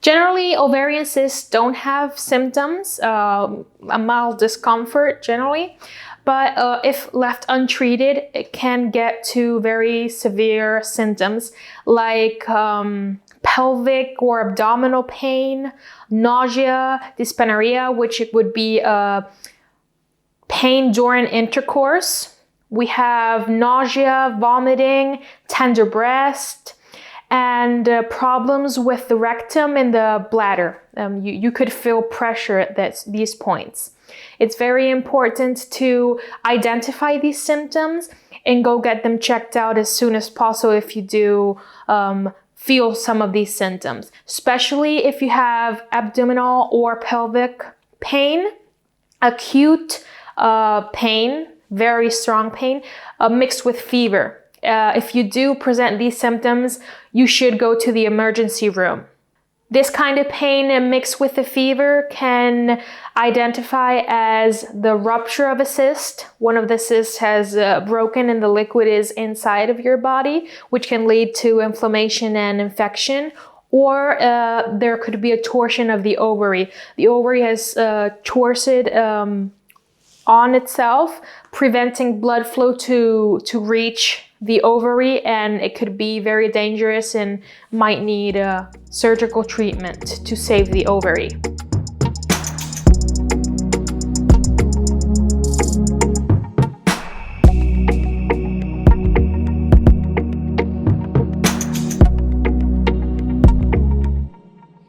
Generally, ovarian cysts don't have symptoms, a mild discomfort generally, but if left untreated, it can get to very severe symptoms like pelvic or abdominal pain, nausea, dyspareunia, which would be pain during intercourse. We have nausea, vomiting, tender breast, and problems with the rectum and the bladder. You could feel pressure at these points. It's very important to identify these symptoms and go get them checked out as soon as possible if you do feel some of these symptoms, especially if you have abdominal or pelvic pain, acute pain, very strong pain, mixed with fever. If you do present these symptoms, you should go to the emergency room. This kind of pain mixed with the fever can identify as the rupture of a cyst. One of the cysts has broken and the liquid is inside of your body, which can lead to inflammation and infection. Or there could be a torsion of the ovary. The ovary has torsioned on itself, preventing blood flow to reach the ovary, and it could be very dangerous and might need surgical treatment to save the ovary.